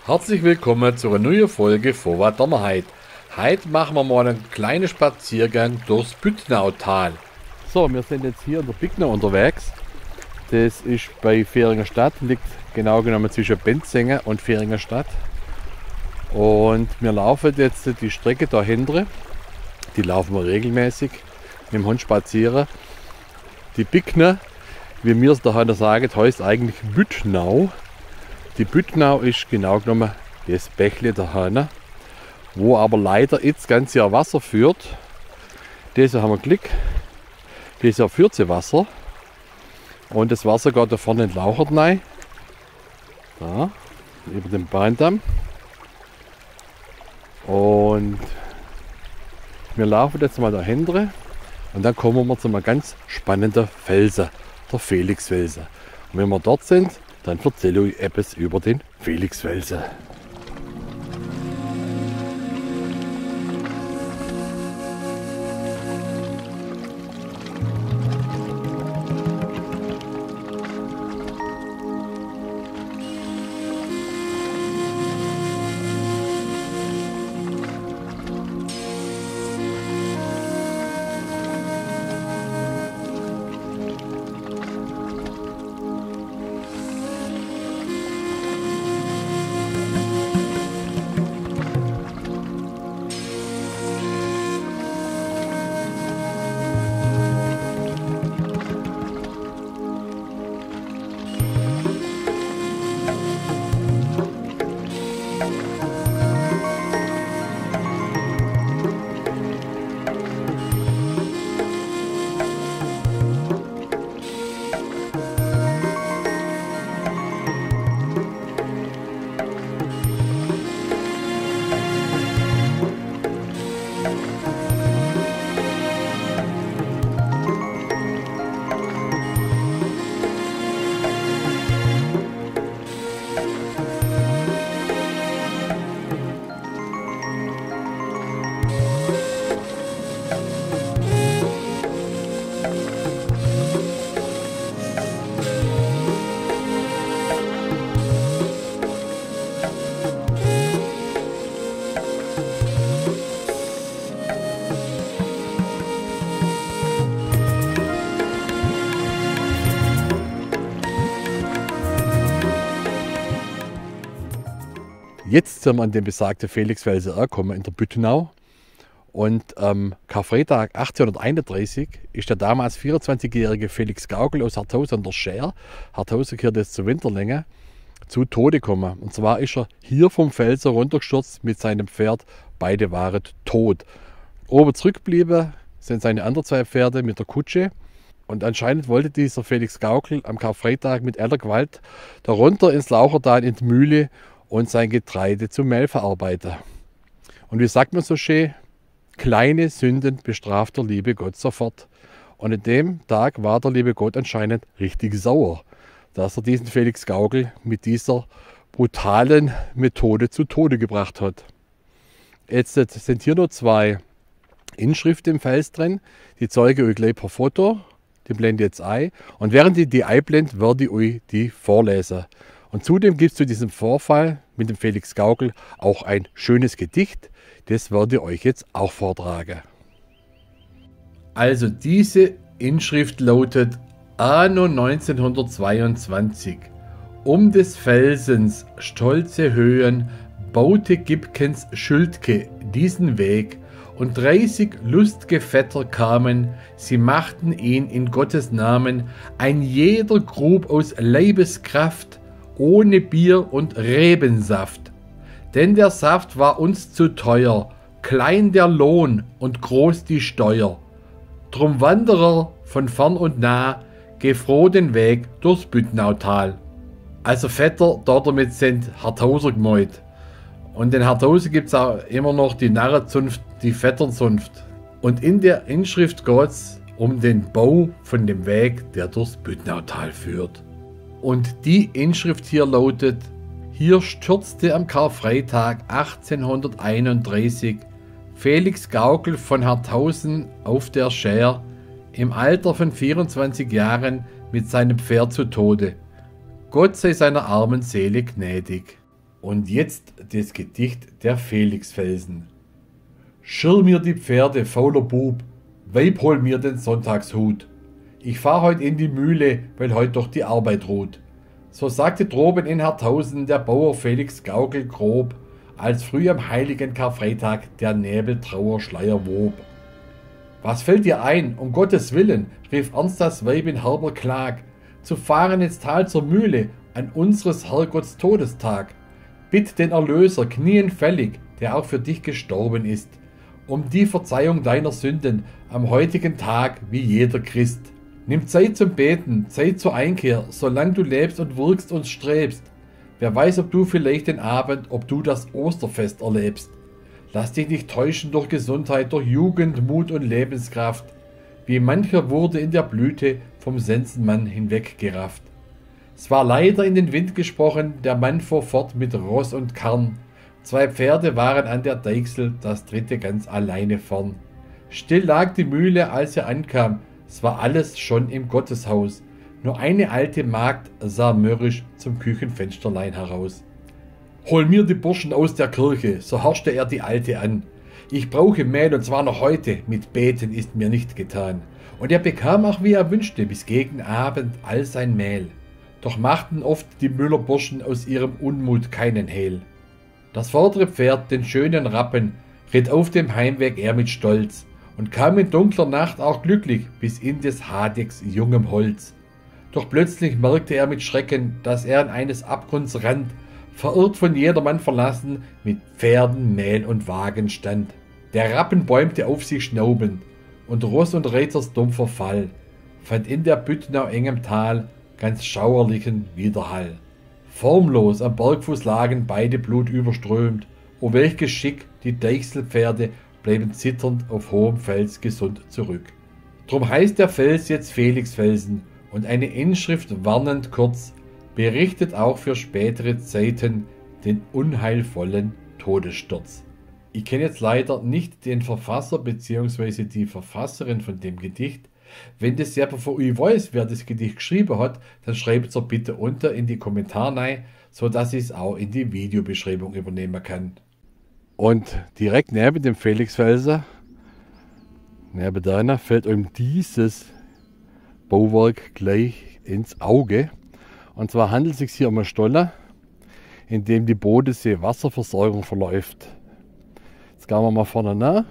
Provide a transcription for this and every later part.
Herzlich willkommen zu einer neuen Folge Vorwärts Donnerheit. Heute machen wir mal einen kleinen Spaziergang durchs Büttnautal. So, wir sind jetzt hier in der Bicknau unterwegs. Das ist bei Fehringerstadt, liegt genau genommen zwischen Benzingen und Fehringerstadt. Und wir laufen jetzt die Strecke dahinter. Die laufen wir regelmäßig mit dem Hund spazieren. Die Bicknau, wie wir es daheim sagen, heißt eigentlich Büttnau. Die Büttnau ist genau genommen das Bächle daheim, wo aber leider jetzt das ganze Jahr Wasser führt. Dieses Jahr haben wir Glück. Dieses Jahr führt sie Wasser. Und das Wasser geht da vorne in den Lauchert rein. Da, über den Bahndamm. Und wir laufen jetzt mal dahinter. Und dann kommen wir zu einem ganz spannenden Felsen, der Felixfelsen. Und wenn wir dort sind, dann erzähle ich etwas über den Felixfelsen. Jetzt sind wir an dem besagten Felixfelsen angekommen in der Büttnau. Und am Karfreitag 1831 ist der damals 24-jährige Felix Gaukel aus Harthausen an der Schär, Harthausen gehört jetzt zu Winterlänge, zu Tode gekommen. Und zwar ist er hier vom Felsen runtergestürzt mit seinem Pferd. Beide waren tot. Oben zurückgeblieben sind seine anderen zwei Pferde mit der Kutsche. Und anscheinend wollte dieser Felix Gaukel am Karfreitag mit aller Gewalt darunter ins Lauchertal in die Mühle und sein Getreide zum Mehl verarbeiten. Und wie sagt man so schön, kleine Sünden bestraft der liebe Gott sofort. Und an dem Tag war der liebe Gott anscheinend richtig sauer, dass er diesen Felix Gaukel mit dieser brutalen Methode zu Tode gebracht hat. Jetzt sind hier noch zwei Inschriften im Fels drin, die zeige ich euch gleich per Foto, die blende ich jetzt ein. Und während ich die einblende, werde ich euch die vorlesen. Und zudem gibt es zu diesem Vorfall mit dem Felix Gaukel auch ein schönes Gedicht. Das werde ich euch jetzt auch vortragen. Also diese Inschrift lautet Anno 1922. Um des Felsens stolze Höhen baute Gibkens Schildke diesen Weg, und 30 lustge Vetter kamen, sie machten ihn in Gottes Namen, ein jeder grub aus Leibeskraft, ohne Bier und Rebensaft. Denn der Saft war uns zu teuer, klein der Lohn und groß die Steuer. Drum Wanderer von fern und nah, geh froh den Weg durchs Büttnautal. Also Vetter, dort damit sind Harthauser gemeint. Und in Harthausen gibt es auch immer noch die Narrenzunft, die Vetternzunft. Und in der Inschrift geht es um den Bau von dem Weg, der durchs Büttnautal führt. Und die Inschrift hier lautet: Hier stürzte am Karfreitag 1831 Felix Gaukel von Harthausen auf der Schär im Alter von 24 Jahren mit seinem Pferd zu Tode. Gott sei seiner armen Seele gnädig. Und jetzt das Gedicht der Felixfelsen. Schirr mir die Pferde, fauler Bub, Weib, hol mir den Sonntagshut. Ich fahr heut in die Mühle, weil heut doch die Arbeit ruht. So sagte droben in Herrthausen der Bauer Felix Gaukel grob, als früh am heiligen Karfreitag der Nebel Trauerschleier wob. Was fällt dir ein, um Gottes Willen, rief ernst das Weib in herber Klag, zu fahren ins Tal zur Mühle an unseres Herrgotts Todestag. Bitt den Erlöser knienfällig, der auch für dich gestorben ist, um die Verzeihung deiner Sünden am heutigen Tag wie jeder Christ. Nimm Zeit zum Beten, Zeit zur Einkehr, solange du lebst und wirkst und strebst. Wer weiß, ob du vielleicht den Abend, ob du das Osterfest erlebst. Lass dich nicht täuschen durch Gesundheit, durch Jugend, Mut und Lebenskraft. Wie mancher wurde in der Blüte vom Sensenmann hinweggerafft. Es war leider in den Wind gesprochen, der Mann fuhr fort mit Ross und Karren. 2 Pferde waren an der Deichsel, das dritte ganz alleine vorn. Still lag die Mühle, als er ankam, es war alles schon im Gotteshaus. Nur eine alte Magd sah mürrisch zum Küchenfensterlein heraus. Hol mir die Burschen aus der Kirche, so herrschte er die Alte an. Ich brauche Mehl und zwar noch heute, mit Beten ist mir nicht getan. Und er bekam auch wie er wünschte, bis gegen Abend all sein Mehl. Doch machten oft die Müllerburschen aus ihrem Unmut keinen Hehl. Das vordere Pferd, den schönen Rappen, ritt auf dem Heimweg er mit Stolz und kam in dunkler Nacht auch glücklich bis in des Hadegs jungem Holz. Doch plötzlich merkte er mit Schrecken, dass er an eines Abgrunds Rand, verirrt von jedermann verlassen, mit Pferden, Mehl und Wagen stand. Der Rappen bäumte auf sich schnaubend, und Ross und Reiters dumpfer Fall fand in der Büttnau engem Tal ganz schauerlichen Widerhall. Formlos am Bergfuß lagen beide blutüberströmt, o welch Geschick, die Deichselpferde bleiben zitternd auf hohem Fels gesund zurück. Drum heißt der Fels jetzt Felixfelsen und eine Inschrift warnend kurz, berichtet auch für spätere Zeiten den unheilvollen Todessturz. Ich kenne jetzt leider nicht den Verfasser bzw. die Verfasserin von dem Gedicht. Wenn das jemand von euch weiß, wer das Gedicht geschrieben hat, dann schreibt es doch bitte unter in die Kommentare rein, sodass ich es auch in die Videobeschreibung übernehmen kann. Und direkt neben dem Felixfelsen, neben deiner, fällt einem dieses Bauwerk gleich ins Auge. Und zwar handelt es sich hier um einen Stollen, in dem die Bodensee Wasserversorgung verläuft. Jetzt gehen wir mal vorne nach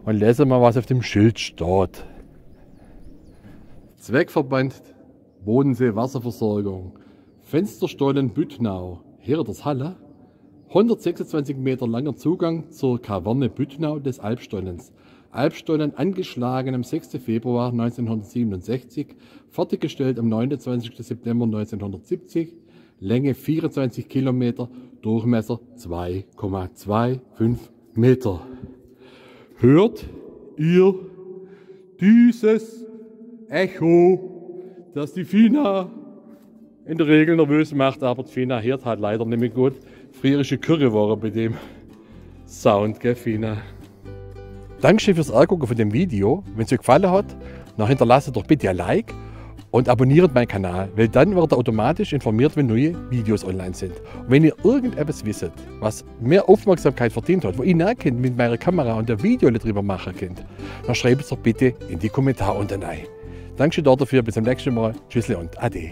und lesen mal, was auf dem Schild steht. Zweckverband Bodensee Wasserversorgung, Fensterstollen Büttnau, Herders-Halle, 126 Meter langer Zugang zur Kaverne Büttnau des Albstollens. Albstollen angeschlagen am 6. Februar 1967, fertiggestellt am 29. September 1970, Länge 24 Kilometer, Durchmesser 2,25 Meter. Hört ihr dieses Echo, das die Fina in der Regel nervös macht, aber die Fina hört halt leider nicht mehr gut. Früher ist die Kirche war bei dem Sound, gell Fina? Dankeschön fürs Angucken von dem Video. Wenn es euch gefallen hat, dann hinterlasst doch bitte ein Like und abonniert meinen Kanal, weil dann werdet ihr automatisch informiert, wenn neue Videos online sind. Und wenn ihr irgendetwas wisst, was mehr Aufmerksamkeit verdient hat, wo ich nachkennt mit meiner Kamera und der Video darüber machen könnt, dann schreibt es doch bitte in die Kommentare unten rein. Dankeschön dafür, bis zum nächsten Mal. Tschüssle und Ade.